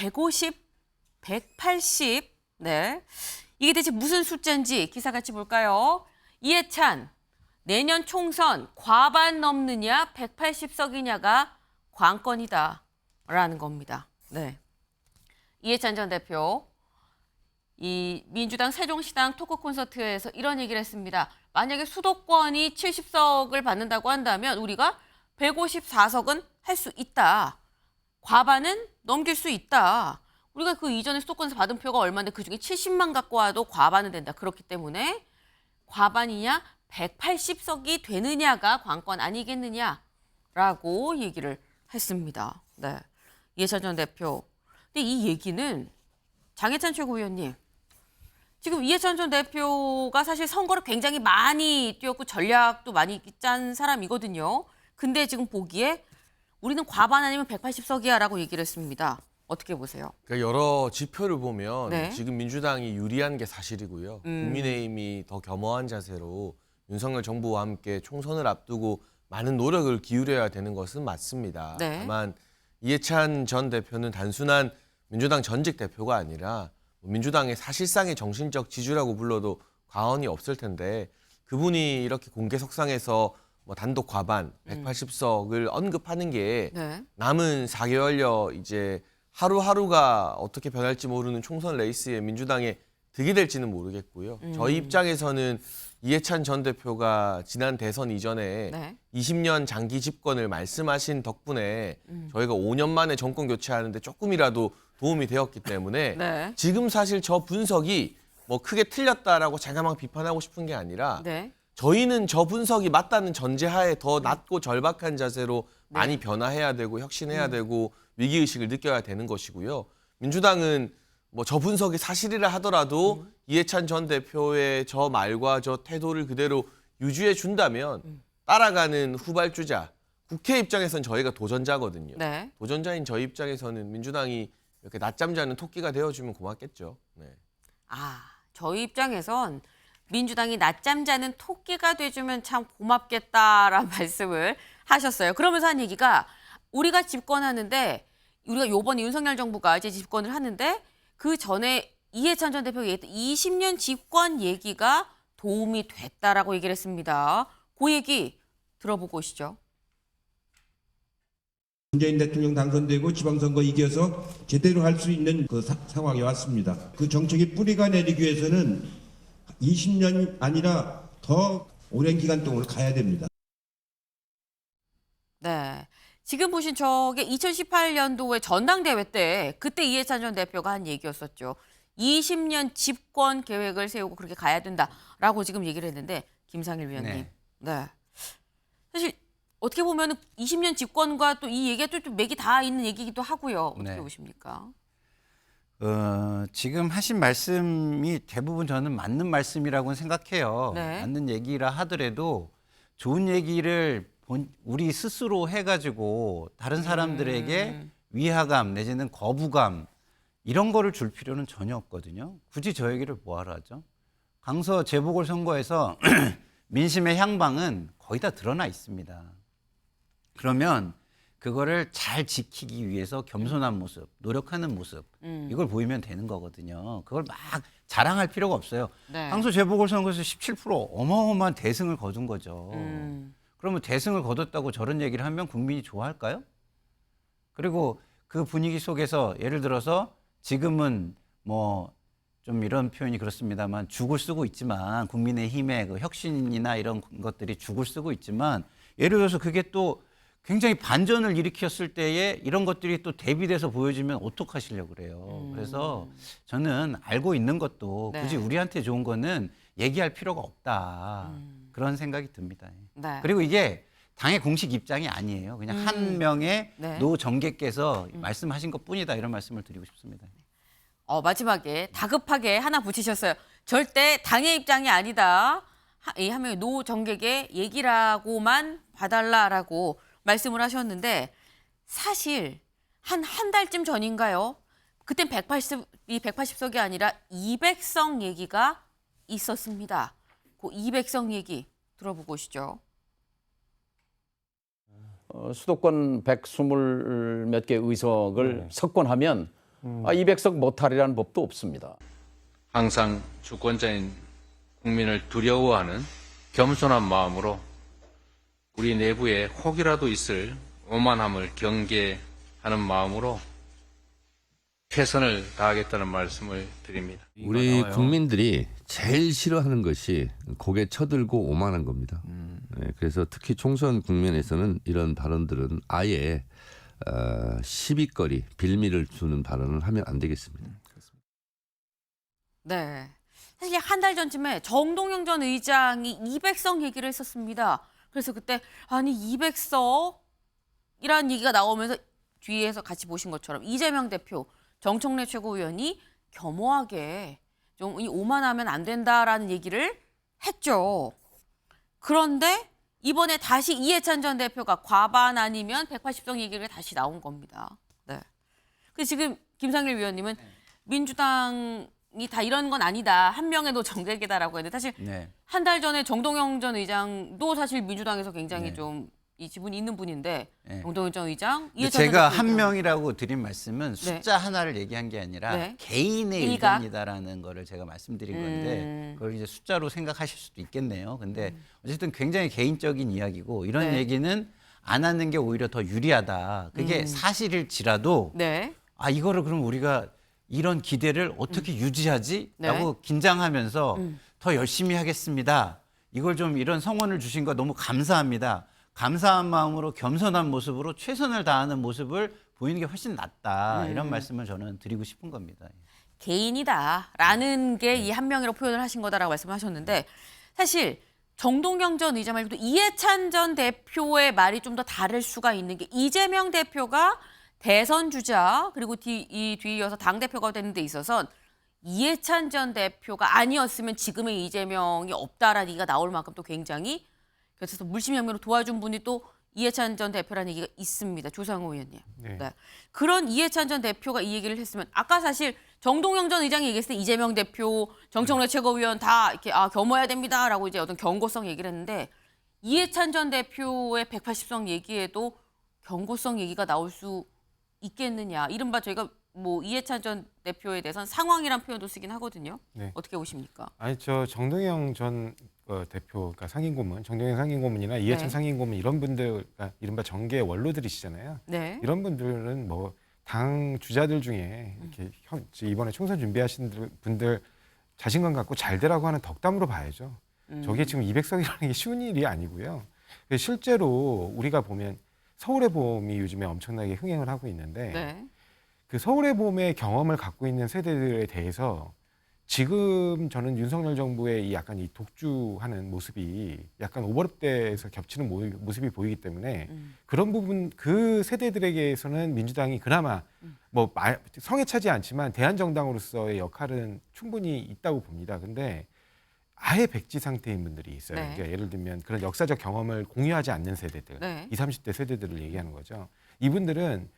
150, 180. 네. 이게 대체 무슨 숫자인지 기사 같이 볼까요? 이해찬, 내년 총선 과반 넘느냐 180석이냐가 관건이다 라는 겁니다. 네. 이해찬 전 대표, 이 민주당 세종시당 토크 콘서트에서 이런 얘기를 했습니다. 만약에 수도권이 70석을 받는다고 한다면 우리가 154석은 할 수 있다. 과반은 넘길 수 있다. 우리가 그 이전에 수도권에서 받은 표가 얼마인데 그중에 70만 갖고 와도 과반은 된다. 그렇기 때문에 과반이냐 180석이 되느냐가 관건 아니겠느냐라고 얘기를 했습니다. 네. 이해찬 전 대표. 근데 이 얘기는 장해찬 최고위원님, 지금 이해찬 전 대표가 사실 선거를 굉장히 많이 뛰었고 전략도 많이 짠 사람이거든요. 근데 지금 보기에 우리는 과반 아니면 180석이야 라고 얘기를 했습니다. 어떻게 보세요? 그러니까 여러 지표를 보면 네. 지금 민주당이 유리한 게 사실이고요. 국민의힘이 더 겸허한 자세로 윤석열 정부와 함께 총선을 앞두고 많은 노력을 기울여야 되는 것은 맞습니다. 네. 다만 이해찬 전 대표는 단순한 민주당 전직 대표가 아니라 민주당의 사실상의 정신적 지주라고 불러도 과언이 없을 텐데 그분이 이렇게 공개석상에서 단독 과반 180석을 언급하는 게 네. 남은 4개월여 이제 하루하루가 어떻게 변할지 모르는 총선 레이스에 민주당에 득이 될지는 모르겠고요. 저희 입장에서는 이해찬 전 대표가 지난 대선 이전에 네. 20년 장기 집권을 말씀하신 덕분에 저희가 5년 만에 정권 교체하는데 조금이라도 도움이 되었기 때문에 네. 지금 사실 저 분석이 크게 틀렸다라고 제가 막 비판하고 싶은 게 아니라 네. 저희는 저 분석이 맞다는 전제하에 더 낮고 절박한 자세로 많이 변화해야 되고 혁신해야 되고 위기의식을 느껴야 되는 것이고요. 민주당은 저 분석이 사실이라 하더라도 이해찬 전 대표의 저 말과 저 태도를 그대로 유지해 준다면 따라가는 후발주자, 국회 입장에서는 저희가 도전자거든요. 네. 도전자인 저희 입장에서는 민주당이 이렇게 낮잠 자는 토끼가 되어주면 고맙겠죠. 네. 저희 입장에선 민주당이 낮잠 자는 토끼가 돼주면 참 고맙겠다라는 말씀을 하셨어요. 그러면서 한 얘기가 우리가 집권하는데 우리가 요번 윤석열 정부가 이제 집권을 하는데 그 전에 이해찬 전 대표가 얘기했던 20년 집권 얘기가 도움이 됐다라고 얘기를 했습니다. 그 얘기 들어보고 오시죠. 문재인 대통령 당선되고 지방선거 이겨서 제대로 할 수 있는 그 상황이 왔습니다. 그 정책의 뿌리가 내리기 위해서는 20년이 아니라 더 오랜 기간 동안 가야 됩니다. 네. 지금 보신 저게 2018년도에 전당대회 때 그때 이해찬 전 대표가 한 얘기였었죠. 20년 집권 계획을 세우고 그렇게 가야 된다라고 지금 얘기를 했는데 김상일 위원님. 네. 사실 어떻게 보면 20년 집권과 또 이 얘기가 좀 맥이 다 있는 얘기이기도 하고요. 어떻게 네. 보십니까? 지금 하신 말씀이 대부분 저는 맞는 말씀이라고 생각해요. 네. 맞는 얘기라 하더라도 좋은 얘기를 우리 스스로 해가지고 다른 사람들에게 위화감 내지는 거부감 이런 거를 줄 필요는 전혀 없거든요. 굳이 저 얘기를 뭐하러 하죠? 강서 재보궐선거에서 민심의 향방은 거의 다 드러나 있습니다. 그러면 그거를 잘 지키기 위해서 겸손한 모습, 노력하는 모습 이걸 보이면 되는 거거든요. 그걸 막 자랑할 필요가 없어요. 네. 강서 재보궐선거에서 17% 어마어마한 대승을 거둔 거죠. 그러면 대승을 거뒀다고 저런 얘기를 하면 국민이 좋아할까요? 그리고 그 분위기 속에서 예를 들어서 지금은 좀 이런 표현이 그렇습니다만 죽을 쓰고 있지만 국민의힘의 그 혁신이나 이런 것들이 죽을 쓰고 있지만 예를 들어서 그게 또 굉장히 반전을 일으켰을 때에 이런 것들이 또 대비돼서 보여지면 어떡하시려고 그래요. 그래서 저는 알고 있는 것도 네. 굳이 우리한테 좋은 거는 얘기할 필요가 없다. 그런 생각이 듭니다. 네. 그리고 이게 당의 공식 입장이 아니에요. 그냥 한 명의 네. 노 정객께서 말씀하신 것뿐이다. 이런 말씀을 드리고 싶습니다. 마지막에 다급하게 하나 붙이셨어요. 절대 당의 입장이 아니다. 이 한 명의 노 정객의 얘기라고만 봐달라라고 말씀을 하셨는데 사실 한 달쯤 전인가요? 그땐 180석이 아니라 200석 얘기가 있었습니다. 그 200석 얘기 들어보고 오시죠. 수도권 120몇 개 의석을 석권하면 200석 못하리라는 법도 없습니다. 항상 주권자인 국민을 두려워하는 겸손한 마음으로 우리 내부에 혹이라도 있을 오만함을 경계하는 마음으로 최선을 다하겠다는 말씀을 드립니다. 우리 국민들이 제일 싫어하는 것이 고개 쳐들고 오만한 겁니다. 네, 그래서 특히 총선 국면에서는 이런 발언들은 아예 시비거리, 빌미를 주는 발언을 하면 안 되겠습니다. 네. 사실 한 달 전쯤에 정동영 전 의장이 200석 얘기를 했었습니다. 그래서 그때 아니 200석이라는 얘기가 나오면서 뒤에서 같이 보신 것처럼 이재명 대표, 정청래 최고위원이 겸허하게 좀 오만하면 안 된다라는 얘기를 했죠. 그런데 이번에 다시 이해찬 전 대표가 과반 아니면 180석 얘기를 다시 나온 겁니다. 네. 그 지금 김상일 위원님은 민주당이 다 이런 건 아니다. 한 명에도 정객이다라고 했는데 사실 네. 한 달 전에 정동영 전 의장도 사실 민주당에서 굉장히 네. 좀 이 지분이 있는 분인데 네. 정동영 전 의장, 근데 이해찬 전 제가 대표 한 의장. 명이라고 드린 말씀은 숫자 하나를 얘기한 게 아니라 네. 개인의 일가? 의견이다라는 거를 제가 말씀드린 건데 그걸 이제 숫자로 생각하실 수도 있겠네요. 근데 어쨌든 굉장히 개인적인 이야기고 이런 네. 얘기는 안 하는 게 오히려 더 유리하다. 그게 사실일지라도 네. 아 이거를 그럼 우리가 이런 기대를 어떻게 유지하지? 네. 라고 긴장하면서 더 열심히 하겠습니다. 이걸 좀 이런 성원을 주신 거 너무 감사합니다. 감사한 마음으로 겸손한 모습으로 최선을 다하는 모습을 보이는 게 훨씬 낫다. 이런 말씀을 저는 드리고 싶은 겁니다. 개인이다라는 게 이 한 명이라고 표현을 하신 거다라고 말씀하셨는데 사실 정동영 전 의장 말고도 이해찬 전 대표의 말이 좀 더 다를 수가 있는 게 이재명 대표가 대선 주자 그리고 이 뒤에 이어서 당대표가 되는 데 있어선 이해찬 전 대표가 아니었으면 지금의 이재명이 없다라는 얘기가 나올 만큼 또 굉장히 그래서 물심양면으로 도와준 분이 또 이해찬 전 대표라는 얘기가 있습니다. 조상호 의원님. 네. 네. 그런 이해찬 전 대표가 이 얘기를 했으면 아까 사실 정동영 전 의장이 얘기했을 때 이재명 대표, 정청래 최고위원 다 이렇게 겸허해야 됩니다라고 이제 어떤 경고성 얘기를 했는데 이해찬 전 대표의 180석 얘기에도 경고성 얘기가 나올 수 있겠느냐. 이른바 저희가 뭐 이해찬 전 대표에 대해서는 상황이란 표현도 쓰긴 하거든요. 네. 어떻게 보십니까? 아니 저 정동영 전 대표, 그러니까 상임고문, 정동영 상임고문이나 이해찬 네. 상임고문 이런 분들, 그러니까 이른바 정계 원로들이시잖아요. 네. 이런 분들은 뭐 당 주자들 중에 이렇게 이번에 총선 준비하신 분들 자신감 갖고 잘 되라고 하는 덕담으로 봐야죠. 저게 지금 200석이라는 게 쉬운 일이 아니고요. 실제로 우리가 보면 서울의 봄이 요즘에 엄청나게 흥행을 하고 있는데 네. 그 서울의 봄의 경험을 갖고 있는 세대들에 대해서 지금 저는 윤석열 정부의 이 약간 이 독주하는 모습이 약간 오버랩돼서 겹치는 모습이 보이기 때문에 그런 부분 그 세대들에게서는 민주당이 그나마 뭐 성에 차지 않지만 대한정당으로서의 역할은 충분히 있다고 봅니다. 근데 아예 백지 상태인 분들이 있어요. 네. 그러니까 예를 들면 그런 역사적 경험을 공유하지 않는 세대들, 네. 20, 30대 세대들을 얘기하는 거죠. 이분들은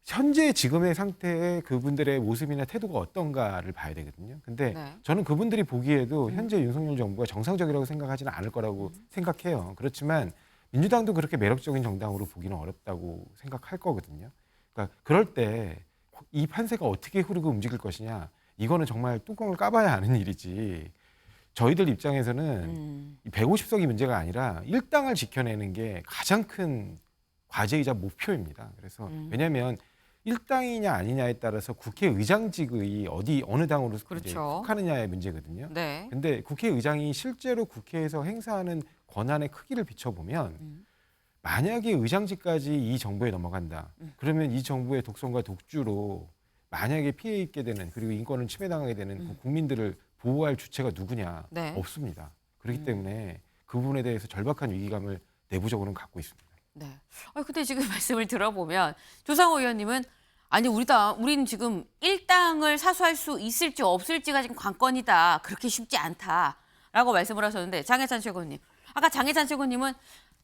현재 지금의 상태의 그분들의 모습이나 태도가 어떤가를 봐야 되거든요. 근데 네. 저는 그분들이 보기에도 현재 윤석열 정부가 정상적이라고 생각하지는 않을 거라고 생각해요. 그렇지만 민주당도 그렇게 매력적인 정당으로 보기는 어렵다고 생각할 거거든요. 그러니까 그럴 때 이 판세가 어떻게 흐르고 움직일 것이냐, 이거는 정말 뚜껑을 까봐야 아는 일이지. 저희들 입장에서는 이 150석이 문제가 아니라 일당을 지켜내는 게 가장 큰 과제이자 목표입니다. 그래서 왜냐하면 일당이냐 아니냐에 따라서 국회의장직의 어느 당으로 이제 그렇죠. 속하느냐의 문제거든요. 네. 근데 국회의장이 실제로 국회에서 행사하는 권한의 크기를 비춰보면 만약에 의장직까지 이 정부에 넘어간다. 그러면 이 정부의 독선과 독주로 만약에 피해 입게 되는, 그리고 인권을 침해당하게 되는 그 국민들을 보호할 주체가 누구냐? 네. 없습니다. 그렇기 때문에 그 부분에 대해서 절박한 위기감을 내부적으로는 갖고 있습니다. 네. 근데 지금 말씀을 들어보면 조상호 의원님은 아니 우리는 지금 일당을 사수할 수 있을지 없을지가 지금 관건이다. 그렇게 쉽지 않다라고 말씀을 하셨는데 장해찬 최고님. 아까 장해찬 최고님은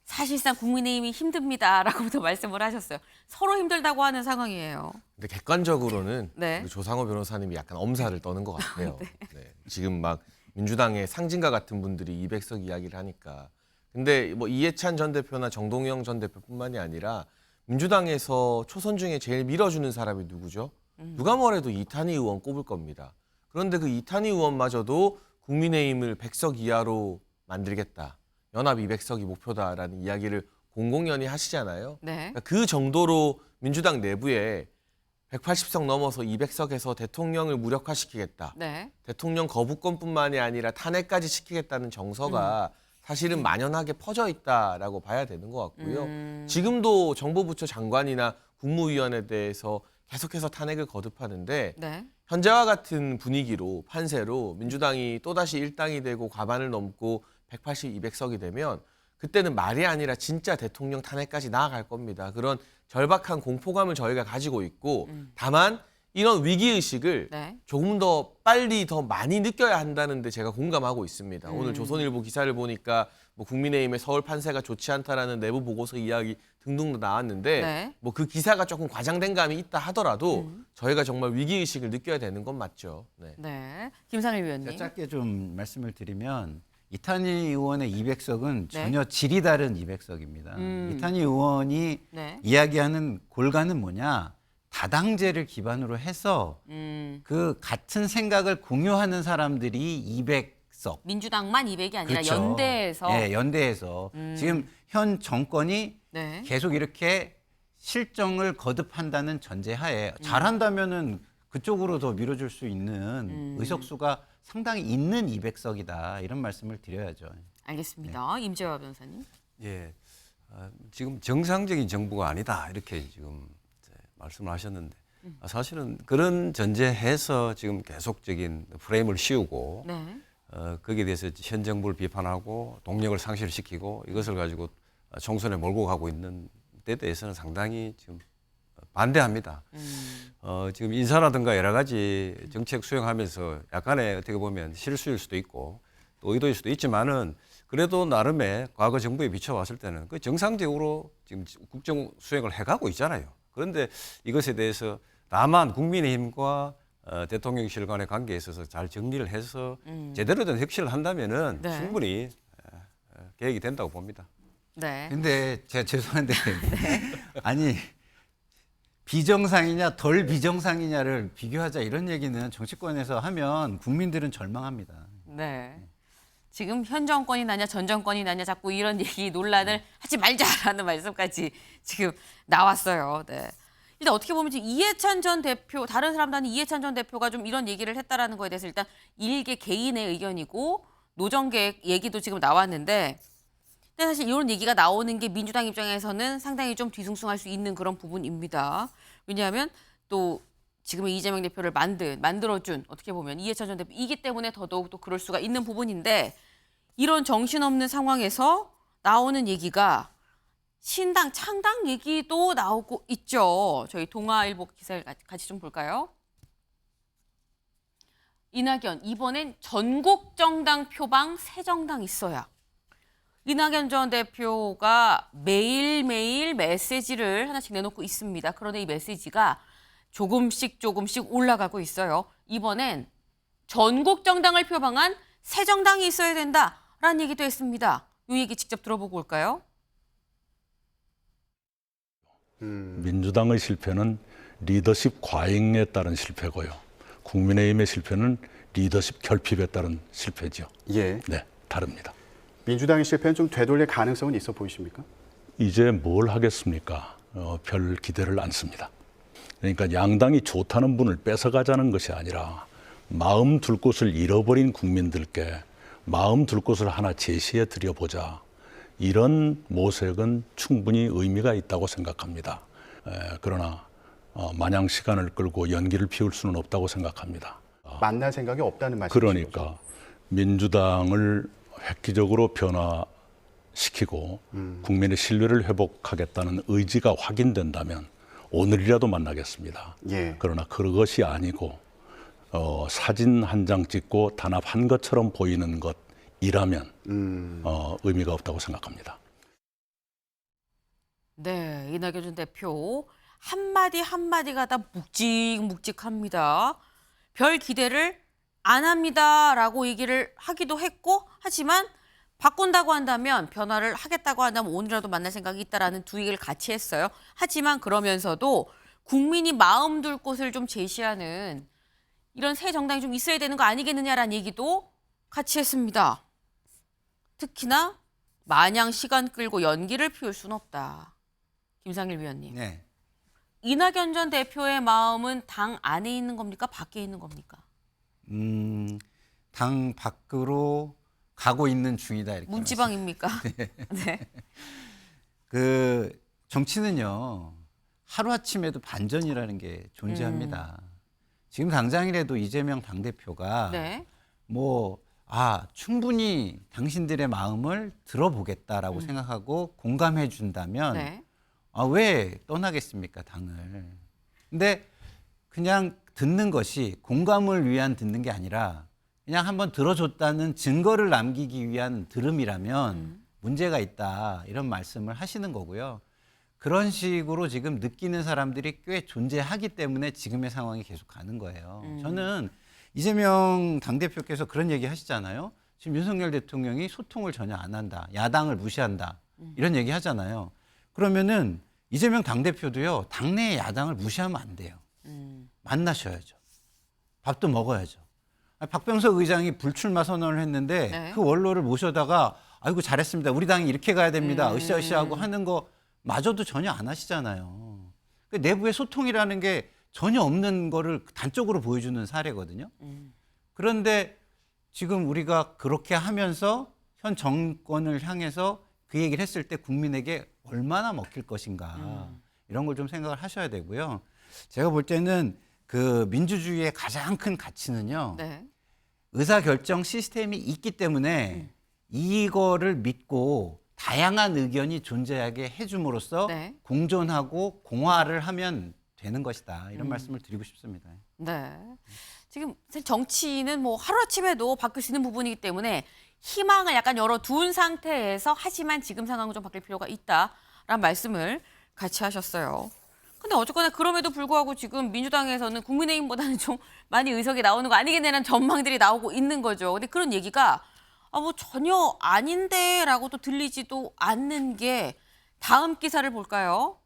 사실상 국민의힘이 힘듭니다라고부터 말씀을 하셨어요. 서로 힘들다고 하는 상황이에요. 근데 객관적으로는 네. 우리 조상호 변호사님이 약간 엄살을 떠는 것 같아요. 네. 지금 막 민주당의 상징과 같은 분들이 200석 이야기를 하니까. 근데 뭐 이해찬 전 대표나 정동영 전 대표뿐만이 아니라 민주당에서 초선 중에 제일 밀어주는 사람이 누구죠? 누가 뭐래도 이탄희 의원 꼽을 겁니다. 그런데 그 이탄희 의원마저도 국민의힘을 100석 이하로 만들겠다. 연합 200석이 목표다라는 이야기를 공공연히 하시잖아요. 네. 그러니까 그 정도로 민주당 내부에 180석 넘어서 200석에서 대통령을 무력화시키겠다. 네. 대통령 거부권뿐만이 아니라 탄핵까지 시키겠다는 정서가 사실은 만연하게 퍼져 있다라고 봐야 되는 것 같고요. 지금도 정보부처 장관이나 국무위원에 대해서 계속해서 탄핵을 거듭하는데 네. 현재와 같은 분위기로 판세로 민주당이 또다시 일당이 되고 과반을 넘고 180, 200석이 되면 그때는 말이 아니라 진짜 대통령 탄핵까지 나아갈 겁니다. 그런 절박한 공포감을 저희가 가지고 있고 다만 이런 위기의식을 네. 조금 더 빨리 더 많이 느껴야 한다는 데 제가 공감하고 있습니다. 오늘 조선일보 기사를 보니까 뭐 국민의힘의 서울 판세가 좋지 않다라는 내부 보고서 이야기 등등도 나왔는데 네. 뭐 그 기사가 조금 과장된 감이 있다 하더라도 저희가 정말 위기의식을 느껴야 되는 건 맞죠. 네. 네. 김상일 위원님. 제가 짧게 좀 말씀을 드리면 이탄희 의원의 200석은 네. 전혀 질이 다른 200석입니다. 이탄희 의원이 네. 이야기하는 골간은 뭐냐? 다당제를 기반으로 해서 그 같은 생각을 공유하는 사람들이 200석. 민주당만 200이 아니라 그렇죠. 연대에서. 네, 연대에서. 지금 현 정권이 네. 계속 이렇게 실정을 거듭한다는 전제하에 잘한다면은 그쪽으로 더 밀어줄 수 있는 의석수가 상당히 있는 200석이다 이런 말씀을 드려야죠. 알겠습니다. 임재화 변호사님. 예, 지금 정상적인 정부가 아니다 이렇게 지금 말씀을 하셨는데 사실은 그런 전제해서 지금 계속적인 프레임을 씌우고 네. 거기에 대해서 현 정부를 비판하고 동력을 상실시키고 이것을 가지고 총선에 몰고 가고 있는 데 대해서는 상당히 지금 반대합니다. 지금 인사라든가 여러 가지 정책 수행하면서 약간의 어떻게 보면 실수일 수도 있고 또 의도일 수도 있지만은 그래도 나름의 과거 정부에 비춰봤을 때는 그 정상적으로 지금 국정 수행을 해가고 있잖아요. 그런데 이것에 대해서 다만 국민의힘과 대통령실 간의 관계에 있어서 잘 정리를 해서 제대로 된 혁신을 한다면은 네. 충분히 계획이 된다고 봅니다. 네. 근데 제가 죄송한데 아니 비정상이냐 덜 비정상이냐를 비교하자 이런 얘기는 정치권에서 하면 국민들은 절망합니다. 네. 지금 현 정권이 나냐 전 정권이 나냐 자꾸 이런 얘기 논란을 하지 말자라는 말씀까지 지금 나왔어요. 네. 일단 어떻게 보면 지금 이해찬 전 대표, 다른 사람들은 이해찬 전 대표가 좀 이런 얘기를 했다라는 거에 대해서 일단 일개 개인의 의견이고 노정계획 얘기도 지금 나왔는데 근데 사실 이런 얘기가 나오는 게 민주당 입장에서는 상당히 좀 뒤숭숭할 수 있는 그런 부분입니다. 왜냐하면 또 지금의 이재명 대표를 만들어준 어떻게 보면 이해찬 전 대표이기 때문에 더더욱 또 그럴 수가 있는 부분인데 이런 정신없는 상황에서 나오는 얘기가 신당 창당 얘기도 나오고 있죠. 저희 동아일보 기사를 같이 좀 볼까요? 이낙연 이번엔 전국 정당 표방 새 정당 있어야. 이낙연 전 대표가 매일매일 메시지를 하나씩 내놓고 있습니다. 그런데 이 메시지가 조금씩 올라가고 있어요. 이번엔 전국 정당을 표방한 새 정당이 있어야 된다라는 얘기도 했습니다. 이 얘기 직접 들어보고 올까요? 민주당의 실패는 리더십 과잉에 따른 실패고요. 국민의힘의 실패는 리더십 결핍에 따른 실패죠. 예. 네, 다릅니다. 민주당의 실패는 좀 되돌릴 가능성은 있어 보이십니까? 이제 뭘 하겠습니까? 별 기대를 않습니다. 그러니까 양당이 좋다는 분을 뺏어가자는 것이 아니라 마음 둘 곳을 잃어버린 국민들께 마음 둘 곳을 하나 제시해 드려보자. 이런 모색은 충분히 의미가 있다고 생각합니다. 그러나 마냥 시간을 끌고 연기를 피울 수는 없다고 생각합니다. 만날 생각이 없다는 말씀이시죠? 그러니까 민주당을 획기적으로 변화시키고 국민의 신뢰를 회복하겠다는 의지가 확인된다면 오늘이라도 만나겠습니다. 예. 그러나 그것이 아니고 사진 한 장 찍고 단합한 것처럼 보이는 것이라면 의미가 없다고 생각합니다. 네, 이낙연 전 대표 한마디 한마디가 다 묵직묵직합니다. 별 기대를 안 합니다라고 얘기를 하기도 했고 하지만 바꾼다고 한다면 변화를 하겠다고 한다면 오늘이라도 만날 생각이 있다라는 두 얘기를 같이 했어요. 하지만 그러면서도 국민이 마음 둘 곳을 좀 제시하는 이런 새 정당이 좀 있어야 되는 거 아니겠느냐라는 얘기도 같이 했습니다. 특히나 마냥 시간 끌고 연기를 피울 수는 없다. 김상일 위원님. 네. 이낙연 전 대표의 마음은 당 안에 있는 겁니까? 밖에 있는 겁니까? 당 밖으로 가고 있는 중이다 이렇게. 문지방입니까? 네. 그 정치는요 하루아침에도 반전이라는 게 존재합니다. 지금 당장이라도 이재명 당대표가 네. 충분히 당신들의 마음을 들어보겠다라고 생각하고 공감해 준다면 네. 왜 떠나겠습니까 당을. 근데 그냥 듣는 것이 공감을 위한 듣는 게 아니라 그냥 한번 들어줬다는 증거를 남기기 위한 들음이라면 문제가 있다 이런 말씀을 하시는 거고요. 그런 식으로 지금 느끼는 사람들이 꽤 존재하기 때문에 지금의 상황이 계속 가는 거예요. 저는 이재명 당대표께서 그런 얘기 하시잖아요. 지금 윤석열 대통령이 소통을 전혀 안 한다. 야당을 무시한다. 이런 얘기 하잖아요. 그러면은 이재명 당대표도요. 당내의 야당을 무시하면 안 돼요. 만나셔야죠. 밥도 먹어야죠. 박병석 의장이 불출마 선언을 했는데 네. 그 원로를 모셔다가 아이고 잘했습니다. 우리 당이 이렇게 가야 됩니다. 으쌰으쌰하고 하는 거 마저도 전혀 안 하시잖아요. 내부의 소통이라는 게 전혀 없는 거를 단적으로 보여주는 사례거든요. 그런데 지금 우리가 그렇게 하면서 현 정권을 향해서 그 얘기를 했을 때 국민에게 얼마나 먹힐 것인가 이런 걸 좀 생각을 하셔야 되고요. 제가 볼 때는 그 민주주의의 가장 큰 가치는요. 네. 의사결정 시스템이 있기 때문에 이거를 믿고 다양한 의견이 존재하게 해줌으로써 네. 공존하고 공화를 하면 되는 것이다. 이런 말씀을 드리고 싶습니다. 네. 지금 정치는 뭐 하루아침에도 바뀔 수 있는 부분이기 때문에 희망을 약간 열어둔 상태에서 하지만 지금 상황은 좀 바뀔 필요가 있다라는 말씀을 같이 하셨어요. 근데 어쨌거나 그럼에도 불구하고 지금 민주당에서는 국민의힘보다는 좀 많이 의석이 나오는 거 아니겠냐는 전망들이 나오고 있는 거죠. 근데 그런 얘기가 뭐 전혀 아닌데라고 또 들리지도 않는 게 다음 기사를 볼까요?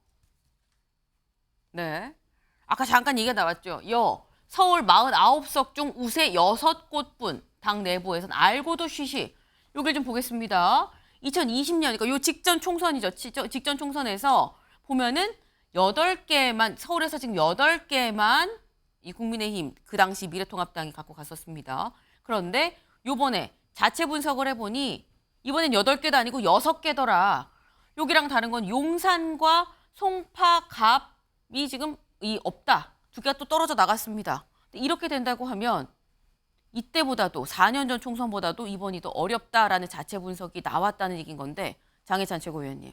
네. 아까 잠깐 얘기가 나왔죠. 서울 49석 중 우세 6곳뿐 당 내부에서는 알고도 쉬쉬. 여기를 좀 보겠습니다. 2020년, 그러니까 요 직전 총선이죠. 직전 총선에서 보면은 8개만, 서울에서 지금 8개만 이 국민의힘, 그 당시 미래통합당이 갖고 갔었습니다. 그런데 요번에 자체 분석을 해보니 이번엔 8개도 아니고 6개더라. 여기랑 다른 건 용산과 송파, 갑이 지금 없다. 2개가 또 떨어져 나갔습니다. 이렇게 된다고 하면 이때보다도 4년 전 총선보다도 이번이 더 어렵다라는 자체 분석이 나왔다는 얘기인 건데 장해찬 최고위원님.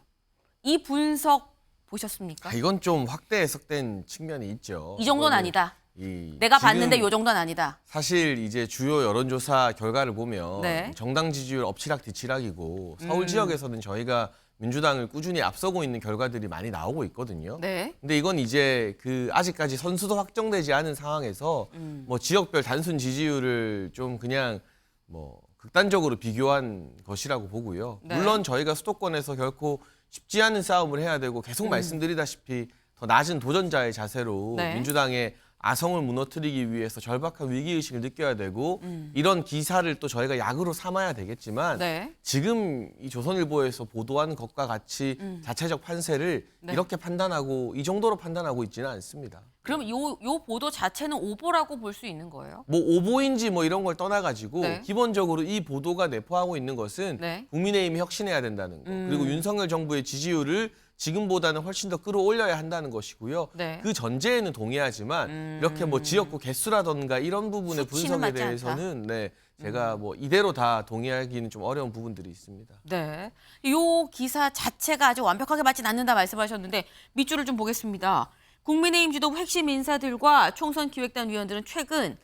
이 분석 보셨습니까? 이건 좀 확대 해석된 측면이 있죠. 이 정도는 이거는 아니다. 이 내가 지금 봤는데 이 정도는 아니다. 사실 이제 주요 여론조사 결과를 보면 네. 정당 지지율 엎치락뒤치락이고 서울 지역에서는 저희가 민주당을 꾸준히 앞서고 있는 결과들이 많이 나오고 있거든요. 네. 근데 이건 이제 그 아직까지 선수도 확정되지 않은 상황에서 뭐 지역별 단순 지지율을 좀 그냥 뭐 극단적으로 비교한 것이라고 보고요. 네. 물론 저희가 수도권에서 결코 쉽지 않은 싸움을 해야 되고 계속 말씀드리다시피 더 낮은 도전자의 자세로 네. 민주당의 아성을 무너뜨리기 위해서 절박한 위기의식을 느껴야 되고 이런 기사를 또 저희가 약으로 삼아야 되겠지만 네. 지금 이 조선일보에서 보도한 것과 같이 자체적 판세를 네. 이렇게 판단하고 이 정도로 판단하고 있지는 않습니다. 그럼 요 보도 자체는 오보라고 볼 수 있는 거예요? 뭐 오보인지 뭐 이런 걸 떠나가지고 네. 기본적으로 이 보도가 내포하고 있는 것은 네. 국민의힘이 혁신해야 된다는 거 그리고 윤석열 정부의 지지율을 지금보다는 훨씬 더 끌어올려야 한다는 것이고요. 네. 그 전제에는 동의하지만 이렇게 뭐 지역구 개수라던가 이런 부분의 수치는 분석에 맞지 않다. 대해서는 네, 제가 뭐 이대로 다 동의하기는 좀 어려운 부분들이 있습니다. 네. 요 기사 자체가 아주 완벽하게 맞진 않는다 말씀하셨는데 밑줄을 좀 보겠습니다. 국민의힘 지도부 핵심 인사들과 총선 기획단 위원들은 최근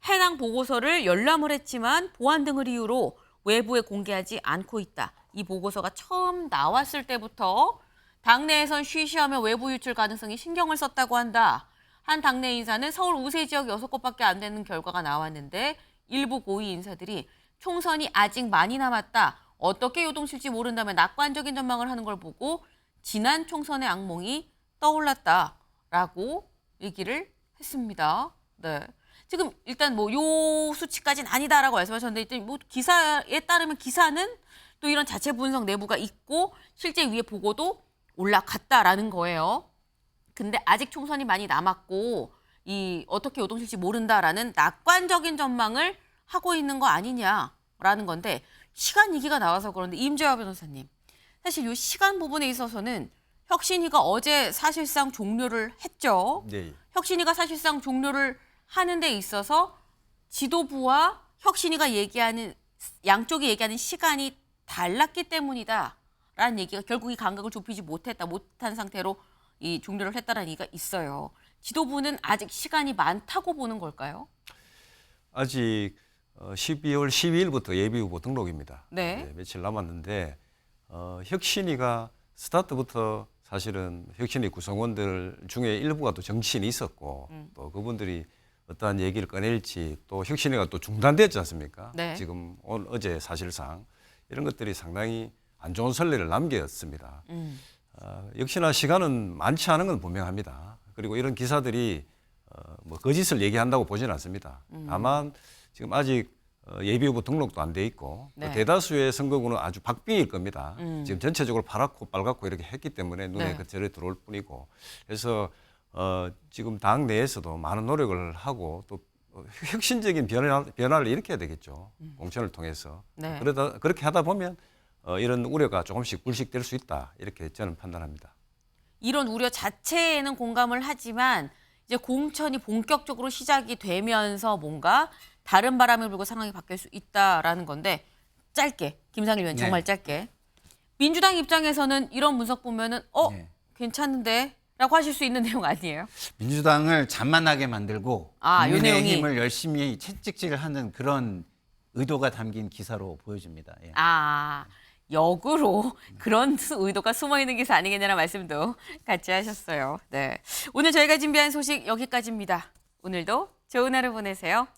해당 보고서를 열람을 했지만 보안 등을 이유로 외부에 공개하지 않고 있다. 이 보고서가 처음 나왔을 때부터 당내에선 쉬쉬하며 외부 유출 가능성이 신경을 썼다고 한다. 한 당내 인사는 서울 우세 지역 6곳밖에 안 되는 결과가 나왔는데 일부 고위 인사들이 총선이 아직 많이 남았다. 어떻게 요동칠지 모른다며 낙관적인 전망을 하는 걸 보고 지난 총선의 악몽이 떠올랐다라고 얘기를 했습니다. 네. 지금 일단 뭐 요 수치까지는 아니다라고 말씀하셨는데 일단 뭐 기사에 따르면 기사는 또 이런 자체 분석 내부가 있고 실제 위에 보고도 올라갔다라는 거예요. 근데 아직 총선이 많이 남았고 이 어떻게 요동칠지 모른다라는 낙관적인 전망을 하고 있는 거 아니냐라는 건데 시간 얘기가 나와서 그런데 임재화 변호사님 사실 이 시간 부분에 있어서는 혁신위가 어제 사실상 종료를 했죠. 네. 혁신위가 사실상 종료를 하는 데 있어서 지도부와 혁신위가 얘기하는 양쪽이 얘기하는 시간이 달랐기 때문이다라는 얘기가 결국 이 간격을 좁히지 못한 상태로 이 종료를 했다라는 얘기가 있어요. 지도부는 아직 시간이 많다고 보는 걸까요? 아직 12월 12일부터 예비후보 등록입니다. 네. 며칠 남았는데 혁신위가 스타트부터 사실은 혁신위 구성원들 중에 일부가 또 정치인이 있었고 또 그분들이 어떠한 얘기를 꺼낼지 또 혁신위가 또 중단됐지 않습니까? 네. 지금 어제 사실상 이런 것들이 상당히 안 좋은 선례를 남겼습니다. 역시나 시간은 많지 않은 건 분명합니다. 그리고 이런 기사들이 뭐 거짓을 얘기한다고 보지는 않습니다. 다만 지금 아직 예비후보 등록도 안 돼 있고 네. 대다수의 선거구는 아주 박빙일 겁니다. 지금 전체적으로 파랗고 빨갛고 이렇게 했기 때문에 눈에 네. 그절에 들어올 뿐이고 그래서 지금 당 내에서도 많은 노력을 하고 또 혁신적인 변화를 일으켜야 되겠죠. 공천을 통해서. 네. 그렇게 하다 보면 이런 우려가 조금씩 불식될 수 있다 이렇게 저는 판단합니다. 이런 우려 자체에는 공감을 하지만 이제 공천이 본격적으로 시작이 되면서 뭔가 다른 바람을 불고 상황이 바뀔 수 있다라는 건데 짧게 김상일 의원 정말 짧게 민주당 입장에서는 이런 분석 보면은 괜찮은데 라고 하실 수 있는 내용 아니에요? 민주당을 잔만하게 만들고 요 내용이 국민의힘을 열심히 채찍질하는 그런 의도가 담긴 기사로 보여집니다. 예. 역으로 그런 의도가 숨어있는 기사 아니겠냐는 말씀도 같이 하셨어요. 네, 오늘 저희가 준비한 소식 여기까지입니다. 오늘도 좋은 하루 보내세요.